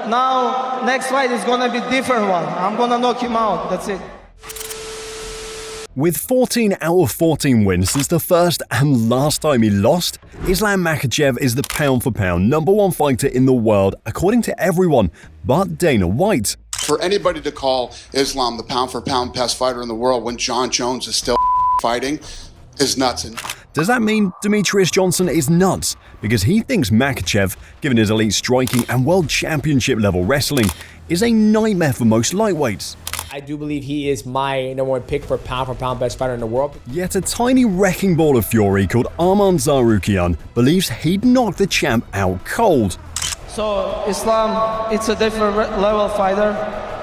Now, next fight is gonna be different one. I'm gonna knock him out. That's it. With 14 out of 14 wins since the first and last time he lost, Islam Makhachev is the pound-for-pound #1 fighter in the world, according to everyone but Dana White. For anybody to call Islam the pound-for-pound best fighter in the world when John Jones is still fighting is nuts. Does that mean Demetrius Johnson is nuts? Because he thinks Makhachev, given his elite striking and world championship level wrestling, is a nightmare for most lightweights. I do believe he is my #1 pick for pound best fighter in the world. Yet a tiny wrecking ball of fury called Arman Tsarukyan believes he'd knock the champ out cold. So Islam, it's a different level fighter,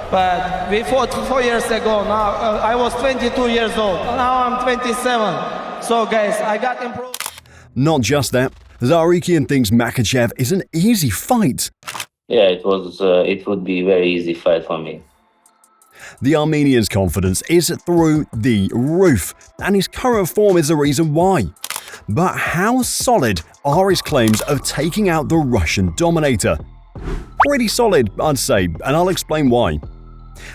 but we fought 4 years ago. Now I was 22 years old. Now I'm 27. So guys, I got improved. Not just that, Tsarukyan thinks Makhachev is an easy fight. Yeah, it would be a very easy fight for me. The Armenian's confidence is through the roof, and his current form is the reason why. But how solid are his claims of taking out the Russian dominator? Pretty solid, I'd say, and I'll explain why.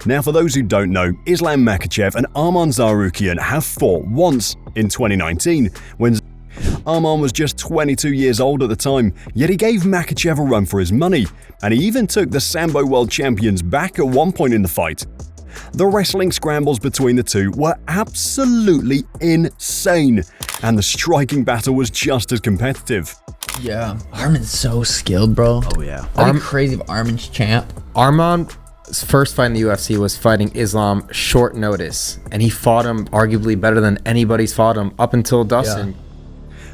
Now, for those who don't know, Islam Makhachev and Arman Tsarukyan have fought once in 2019, when Arman was just 22 years old at the time, yet he gave Makhachev a run for his money, and he even took the Sambo world champions back at one point in the fight. The wrestling scrambles between the two were absolutely insane, and the striking battle was just as competitive. Yeah, Arman's so skilled, bro. Oh yeah. That'd be crazy if Arman's champ. Arman's first fight in the UFC was fighting Islam short notice, and he fought him arguably better than anybody's fought him up until Dustin. Yeah.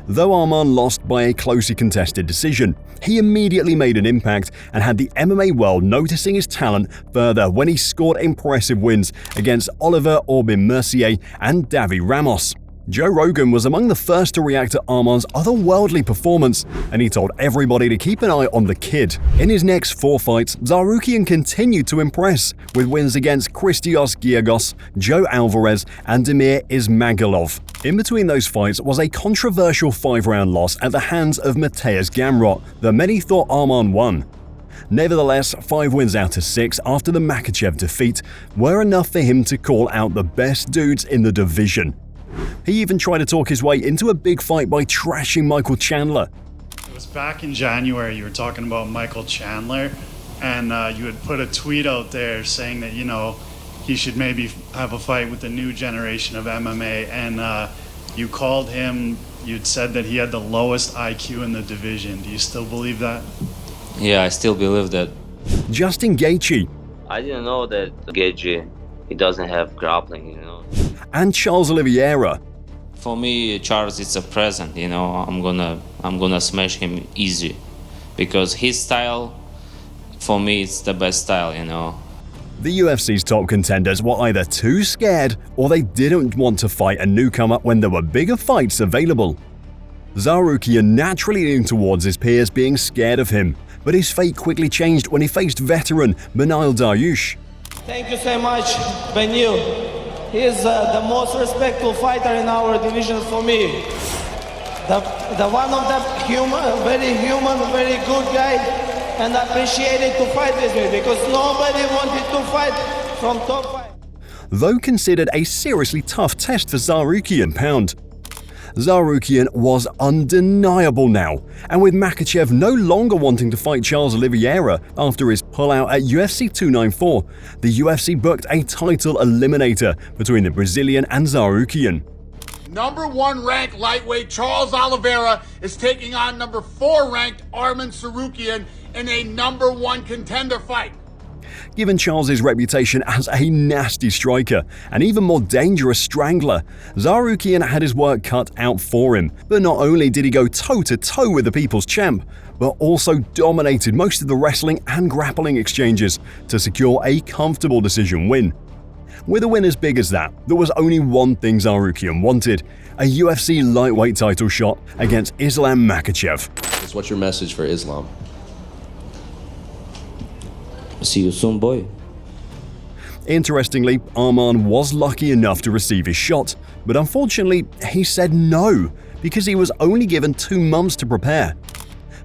Though Arman lost by a closely contested decision, he immediately made an impact and had the MMA world noticing his talent further when he scored impressive wins against Oliver Aubin-Mercier and Davi Ramos. Joe Rogan was among the first to react to Arman's otherworldly performance, and he told everybody to keep an eye on the kid. In his next 4 fights, Tsarukyan continued to impress, with wins against Christos Giagos, Joe Alvarez, and Damir Ismagulov. In between those fights was a controversial 5-round loss at the hands of Mateusz Gamrot that many thought Arman won. Nevertheless, 5 wins out of 6 after the Makhachev defeat were enough for him to call out the best dudes in the division. He even tried to talk his way into a big fight by trashing Michael Chandler. It was back in January, you were talking about Michael Chandler, and you had put a tweet out there saying that, he should maybe have a fight with the new generation of MMA, and you called him, you'd said that he had the lowest IQ in the division. Do you still believe that? Yeah, I still believe that. Justin Gaethje I didn't know that Gaethje, he doesn't have grappling, and Charles Oliveira. For me, Charles, it's a present, I'm gonna smash him easy, because his style, for me, it's the best style, The UFC's top contenders were either too scared or they didn't want to fight a newcomer when there were bigger fights available. Tsarukyan naturally leaned towards his peers being scared of him, but his fate quickly changed when he faced veteran Beneil Dariush. Thank you so much, Beneil. He is the most respectful fighter in our division for me. The one of the human, very good guy, and appreciated to fight with me because nobody wanted to fight from top 5. Though considered a seriously tough test for Tsarukyan pound, Tsarukyan was undeniable now, and with Makhachev no longer wanting to fight Charles Oliveira after his pullout at UFC 294, the UFC booked a title eliminator between the Brazilian and Tsarukyan. #1 ranked lightweight Charles Oliveira is taking on #4 ranked Arman Tsarukyan in a #1 contender fight. Given Charles's reputation as a nasty striker and even more dangerous strangler, Tsarukyan had his work cut out for him. But not only did he go toe-to-toe with the people's champ, but also dominated most of the wrestling and grappling exchanges to secure a comfortable decision win. With a win as big as that, there was only one thing Tsarukyan wanted: a UFC lightweight title shot against Islam Makhachev. What's your message for Islam? See you soon, boy. Interestingly, Arman was lucky enough to receive his shot, but unfortunately, he said no because he was only given 2 months to prepare.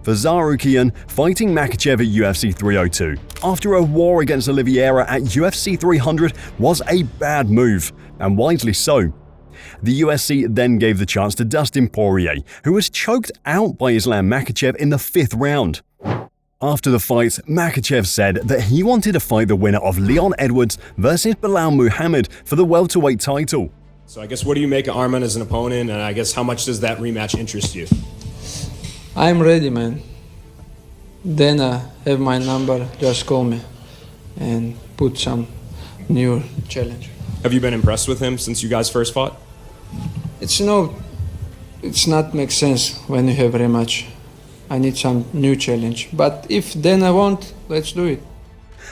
for Tsarukyan, fighting Makhachev at UFC 302 after a war against Oliveira at UFC 300 was a bad move, and widely so. The UFC then gave the chance to Dustin Poirier, who was choked out by Islam Makhachev in the 5th round. After the fight, Makhachev said that he wanted to fight the winner of Leon Edwards versus Bilal Muhammad for the welterweight title. So I guess what do you make of Arman as an opponent, and I guess how much does that rematch interest you? I'm ready, man. Dana have my number, just call me and put some new challenge. Have you been impressed with him since you guys first fought? It's not make sense when you have rematch. I need some new challenge. But if Dana want, let's do it.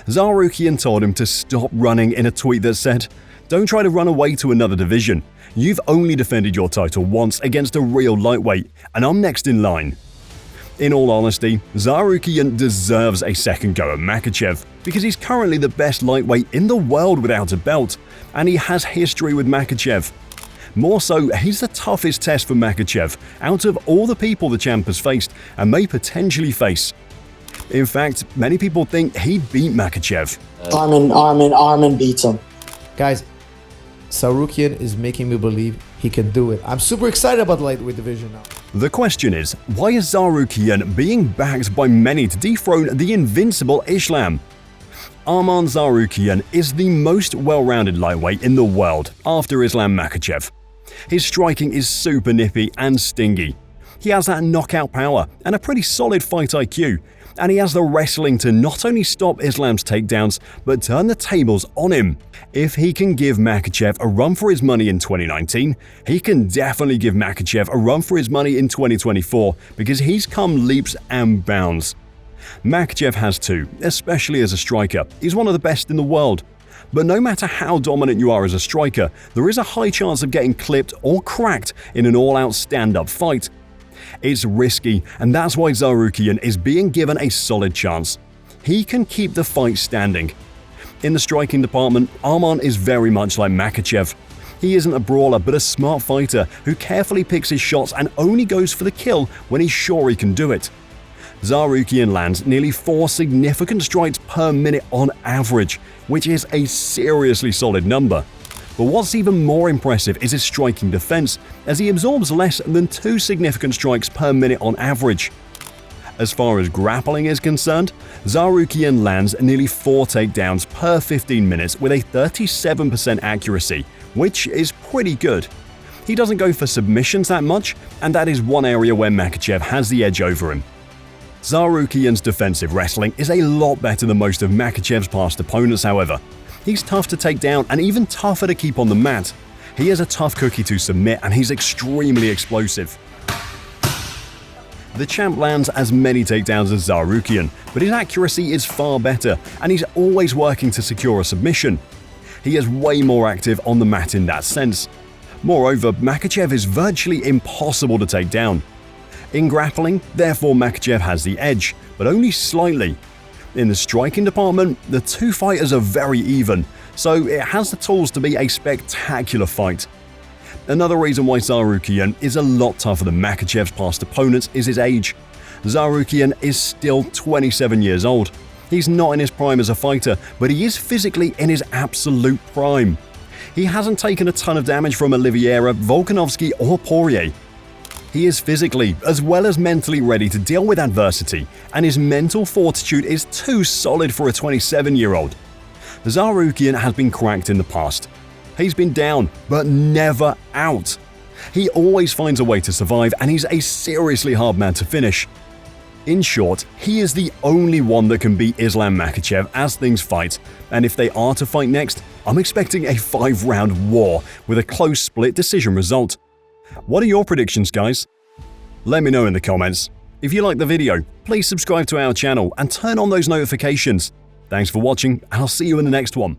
Tsarukyan told him to stop running in a tweet that said, "Don't try to run away to another division. You've only defended your title once against a real lightweight, and I'm next in line." In all honesty, Tsarukyan deserves a second go at Makhachev because he's currently the best lightweight in the world without a belt, and he has history with Makhachev. More so, he's the toughest test for Makhachev out of all the people the champ has faced and may potentially face. In fact, many people think he'd beat Makhachev. Arman beats him. Guys, Tsarukyan is making me believe he can do it. I'm super excited about the lightweight division now. The question is, why is Tsarukyan being backed by many to dethrone the invincible Islam? Arman Tsarukyan is the most well-rounded lightweight in the world after Islam Makhachev. His striking is super nippy and stingy. He has that knockout power and a pretty solid fight IQ, and he has the wrestling to not only stop Islam's takedowns, but turn the tables on him. If he can give Makhachev a run for his money in 2019, he can definitely give Makhachev a run for his money in 2024 because he's come leaps and bounds. Makhachev has too, especially as a striker. He's one of the best in the world. But no matter how dominant you are as a striker, there is a high chance of getting clipped or cracked in an all-out stand-up fight. It's risky, and that's why Tsarukyan is being given a solid chance. He can keep the fight standing. In the striking department, Arman is very much like Makhachev. He isn't a brawler but a smart fighter who carefully picks his shots and only goes for the kill when he's sure he can do it. Tsarukyan lands nearly 4 significant strikes per minute on average, which is a seriously solid number. But what's even more impressive is his striking defense, as he absorbs less than 2 significant strikes per minute on average. As far as grappling is concerned, Tsarukyan lands nearly 4 takedowns per 15 minutes with a 37% accuracy, which is pretty good. He doesn't go for submissions that much, and that is one area where Makhachev has the edge over him. Tsarukyan's defensive wrestling is a lot better than most of Makhachev's past opponents, however. He's tough to take down and even tougher to keep on the mat. He is a tough cookie to submit, and he's extremely explosive. The champ lands as many takedowns as Tsarukyan, but his accuracy is far better, and he's always working to secure a submission. He is way more active on the mat in that sense. Moreover, Makhachev is virtually impossible to take down. In grappling, therefore Makhachev has the edge, but only slightly. In the striking department, the two fighters are very even, so it has the tools to be a spectacular fight. Another reason why Tsarukyan is a lot tougher than Makhachev's past opponents is his age. Tsarukyan is still 27 years old. He's not in his prime as a fighter, but he is physically in his absolute prime. He hasn't taken a ton of damage from Oliveira, Volkanovski or Poirier. He is physically as well as mentally ready to deal with adversity, and his mental fortitude is too solid for a 27-year-old. Tsarukyan has been cracked in the past. He's been down, but never out. He always finds a way to survive, and he's a seriously hard man to finish. In short, he is the only one that can beat Islam Makhachev as things fight, and if they are to fight next, I'm expecting a 5-round war with a close split decision result. What are your predictions, guys? Let me know in the comments. If you liked the video, please subscribe to our channel and turn on those notifications. Thanks for watching, and I'll see you in the next one.